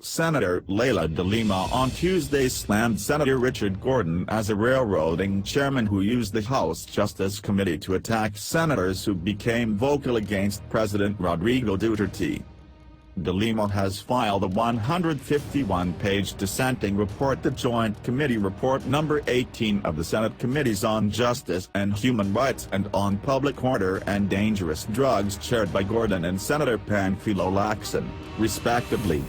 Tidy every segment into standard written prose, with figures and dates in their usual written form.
Senator Leila de Lima on Tuesday slammed Senator Richard Gordon as a railroading chairman who used the House Justice Committee to attack senators who became vocal against President Rodrigo Duterte. De Lima has filed a 151-page dissenting report, the Joint Committee Report No. 18 of the Senate Committees on Justice and Human Rights and on Public Order and Dangerous Drugs, chaired by Gordon and Senator Panfilo Lacson, respectively.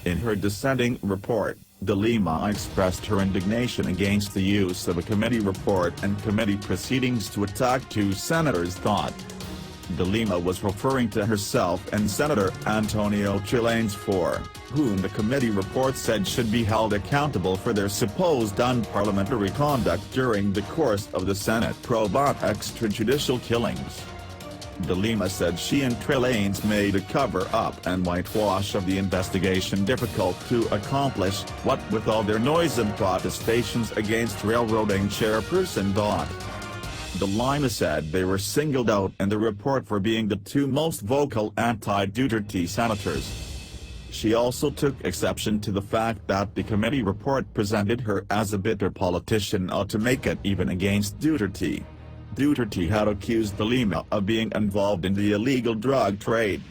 In her dissenting report, De Lima expressed her indignation against the use of a committee report and committee proceedings to attack two senators. De Lima was referring to herself and Senator Antonio Trillanes, for whom the committee report said should be held accountable for their supposed unparliamentary conduct during the course of the Senate probe on extrajudicial killings. De Lima said she and Trillanes made a cover-up and whitewash of the investigation difficult to accomplish, what with all their noise and protestations against railroading chairperson. De Lima said they were singled out in the report for being the two most vocal anti-Duterte senators. She also took exception to the fact that the committee report presented her as a bitter politician ought to make it even against Duterte. Duterte had accused De Lima of being involved in the illegal drug trade.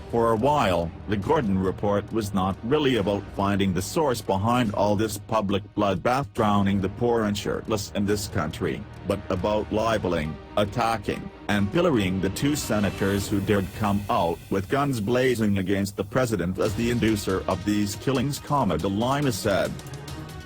For a while, the Gordon report was not really about finding the source behind all this public bloodbath drowning the poor and shirtless in this country, but about libeling, attacking, and pillorying the two senators who dared come out with guns blazing against the president as the inducer of these killings, De Lima said.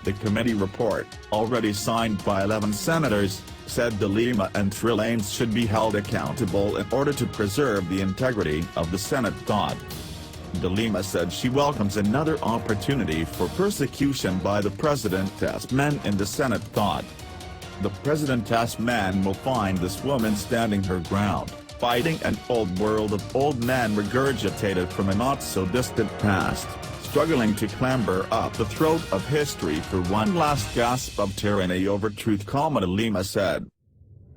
The committee report, already signed by 11 senators, said De Lima and Trillanes should be held accountable in order to preserve the integrity of the Senate. De Lima said she welcomes another opportunity for persecution by the president's men in the Senate. The president's men will find this woman standing her ground, fighting an old world of old men regurgitated from a not-so-distant past, struggling to clamber up the throat of history for one last gasp of tyranny over truth. De Lima said.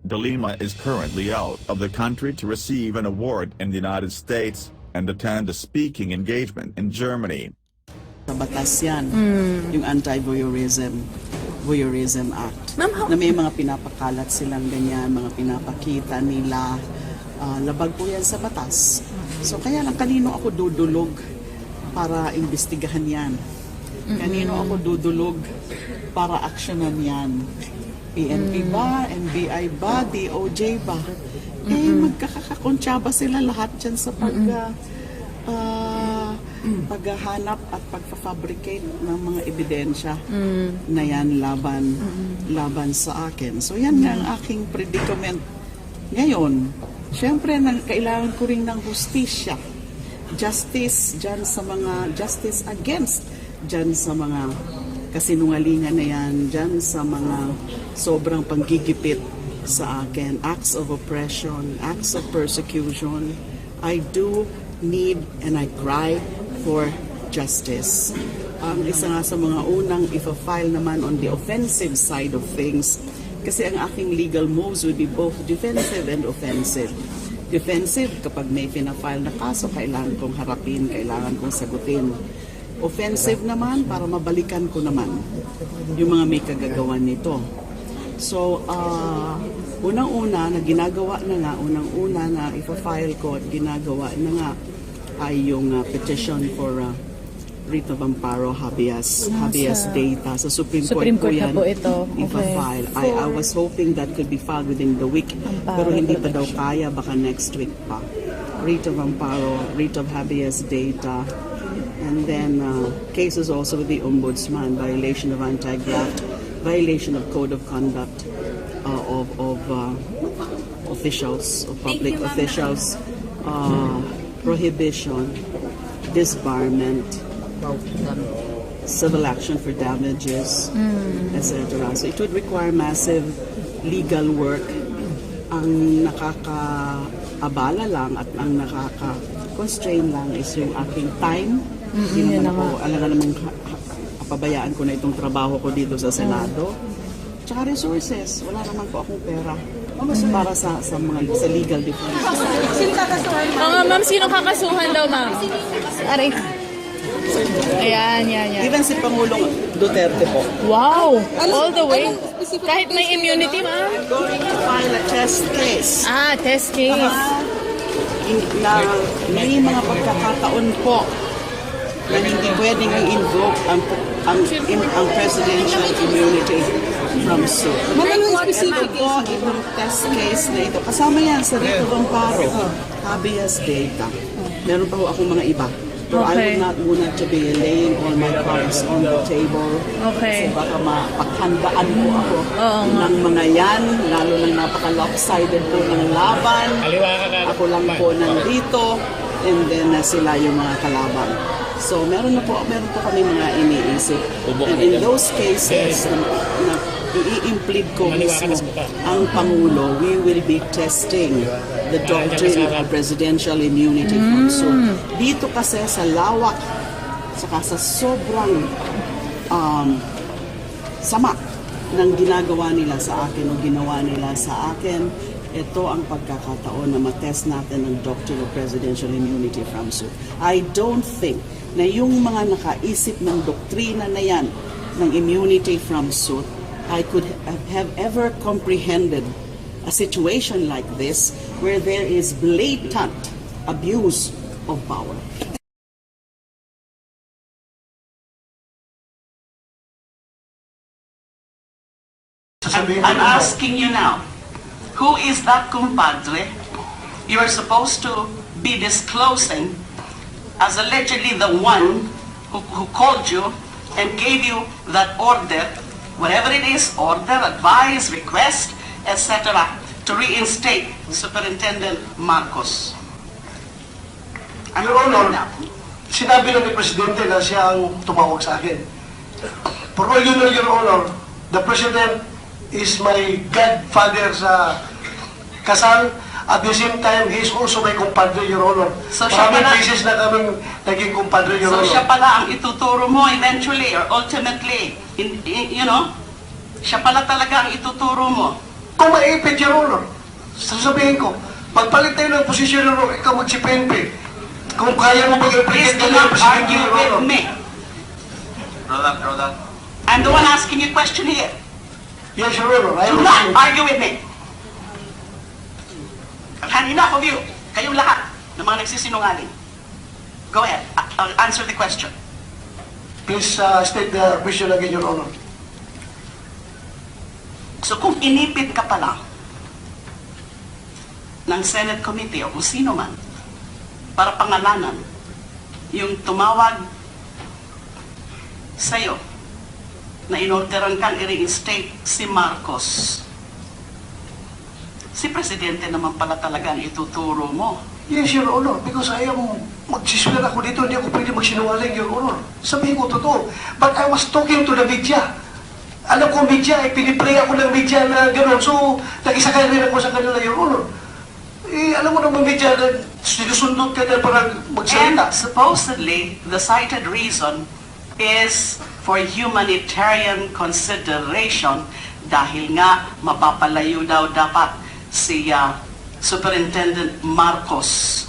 De Lima is currently out of the country to receive an award in the United States, and attend a speaking engagement in Germany. Sa batas yan, yung Anti-Voyeurism Act, na may mga pinapakalat silang ganyan, mga pinapakita nila, labag po yan sa batas. So kaya lang kanino ako dudulog para imbestigahan yan? Kanino ako dudulog para aksyonan yan? PNP ba? NBI ba? DOJ ba? Magkakakontsaba sila lahat dyan sa paghahanap at pagfafabricate ng mga ebidensya na yan laban sa akin. So yan nga ang aking predicament ngayon. Siyempre, kailangan ko rin ng hustisya. Justice dyan sa mga, justice against dyan sa mga kasinungalingan na yan, dyan sa mga sobrang panggigipit sa akin, acts of oppression, acts of persecution. I do need and I cry for justice. Ang isa nga sa mga unang ifa-file naman on the offensive side of things, kasi ang aking legal moves would be both defensive and offensive. Defensive, kapag may pina-file na kaso, kailangan kong harapin, kailangan kong sagutin. Offensive naman, para mabalikan ko naman yung mga may kagagawan nito. So, unang-una na ginagawa na nga, unang-una na ipa-file ko at ginagawa na nga ay yung petition for writ of amparo, habeas data. Sa Supreme Court po yan po ito. ipa-file. I was hoping that could be filed within the week, pero hindi pa daw kaya, baka next week pa. Writ of amparo, writ of habeas data, and then cases also with the Ombudsman, violation of anti-graft, violation of code of conduct of officials, of public officials, prohibition, disbarment, civil action for damages, etc. So it would require massive legal work. Ang nakakaabala lang at ang nakaka-constrain lang is yung aking time. Hindi naman ako, alam namang pabayaan ko na itong trabaho ko dito sa Senado. Tsaka resources, wala naman po akong pera para sa legal defense. Sino kakasuhan? Ma'am, sino kakasuhan daw, ma'am? Aray. Ayan, yan, yan. Even si Pangulong Duterte po. Wow! All the way. Kahit may immunity, ma? Going to file a test case. Ah, test case. Na may mga pagkakataon po na hindi pwedeng i-invoke ang presidential immunity from suit. Ito po, itong test case na ito. Kasama yan sa Rito Amparo, habeas data. Meron pa ho akong mga iba. Pero I Okay. would not muna to be laying all my cards on the table. Okay. Kasi baka mapaghandaan po ako Oo nga. ng mga yan, lalo ng napaka-lopsided po ng laban. Ako lang po nandito, and then sila yung mga kalaban. So meron po kami mga iniisip. And in those cases na i-implead ko mismo ang Pangulo, we will be testing the doctrine of presidential immunity from suit. Dito kasi sa lawak, saka sa sobrang sama ng ginagawa nila sa akin o ginawa nila sa akin, ito ang pagkakataon na matest natin ang doctrine of presidential immunity from suit. I don't think na yung mga nakaisip ng doktrina na yan ng immunity from suit, I could have ever comprehended a situation like this where there is blatant abuse of power. I'm asking you now, who is that compadre you are supposed to be disclosing as allegedly the one who called you and gave you that order, whatever it is, order, advice, request, etc., to reinstate Superintendent Marcos? I'm Your Honor, now. sinabi lang ni Presidente na siya ang tumawag sa akin. For all you know, Your Honor, the President is my godfather sa kasal. At the same time, he is also my compadre, Your Honor. So siya Maraming pala- cases na kaming naging compadre, Your So Honor. siya pala ang ituturo mo eventually or ultimately, you know, siya pala talaga ang ituturo mo. Kung maipit, Your Honor, sasabihin ko, pagpalit tayo ng posisyon, Your Honor, ikaw mag-CPNP. Kung kaya mo Please mag-implicate do ka not ng Presidente, argue Your with Honor. me. I'm the one asking you a question here. Yes, Your Honor. I Do am not argue with me. I've had enough of you. Kayong lahat ng mga nagsisinungaling. Go ahead. I'll answer the question. Please state the question again, Your Honor. So kung inipit ka pala ng Senate Committee o kung sino man para pangalanan yung tumawag sa'yo na inorderan kang i-reinstate si Marcos, si Presidente naman pala talaga ang ituturo mo. Yes, Your Honor, because I am magsiswear ako dito, hindi ako pwede magsinungaling, Your Honor. Sabihin ko totoo. But I was talking to the media. Alam ko media, piniplay ako ng media na gano'n. So, nag-isakay rin ako sa kanila, Your Honor. Alam mo naman media na sinusundot ka na parang And magsalita. supposedly, the cited reason is for humanitarian consideration dahil nga mapapalayo daw dapat si Superintendent Marcos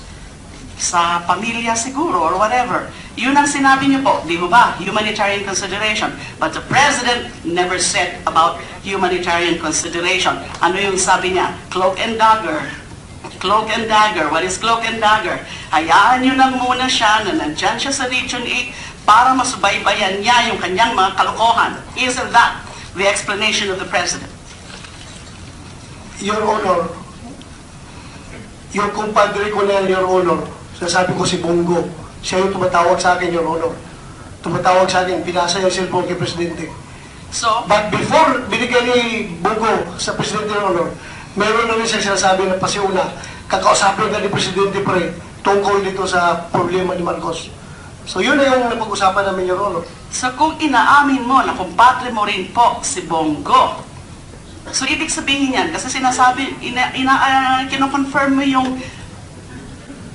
sa pamilya siguro or whatever. Yun ang sinabi niyo po, di ba? Humanitarian consideration. But the President never said about humanitarian consideration. Ano yung sabi niya? Cloak and dagger. Cloak and dagger. What is cloak and dagger? Hayaan niyo lang muna siya na nandyan siya sa Region 8 para masubaybayan niya yung kanyang mga kalokohan. Isn't that the explanation of the President? Your Honor, yung kumpadre ko na yan, Your Honor, sasabi ko si Bongo, siya yung tumatawag sa akin, Your Honor. Tumatawag sa akin, pinasa yung cellphone kay Presidente. So, But before binigyan ni Bongo sa Presidente, Your Honor, meron na rin siya sinasabi na pasiuna, kakausapin na ni Presidente pre, tungkol dito sa problema ni Marcos. So yun na yung napag-usapan namin, Your Honor. So kung inaamin mo na kumpadre mo rin po si Bongo, so ibig sabihin yan, kasi sinasabi, kinoconfirm mo yung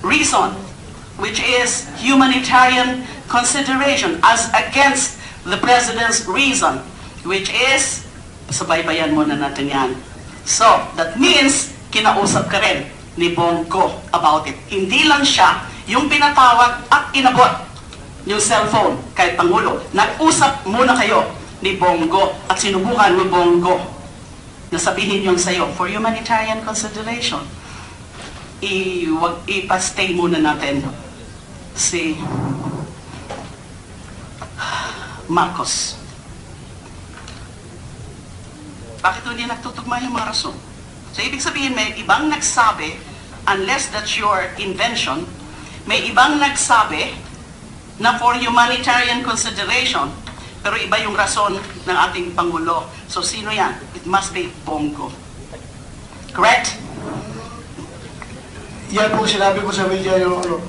reason, which is humanitarian consideration as against the President's reason, which is, subaybayan muna natin yan. So, that means, kinausap ka rin ni Bongo about it. Hindi lang siya yung pinatawag at inabot yung cellphone kay Pangulo. Nag-usap muna kayo ni Bongo at sinubukan ni Bongo na sabihin yung sa'yo, for humanitarian consideration, ipastay muna natin si Marcos. Bakit hindi nagtutugma yung mga rason? So, ibig sabihin, may ibang nagsabi, unless that's your invention, may ibang nagsabi na for humanitarian consideration, pero iba yung rason ng ating Pangulo. So, sino yan? It must be Bongo. Correct? Yan po sinabi ko sa media, Your Honor.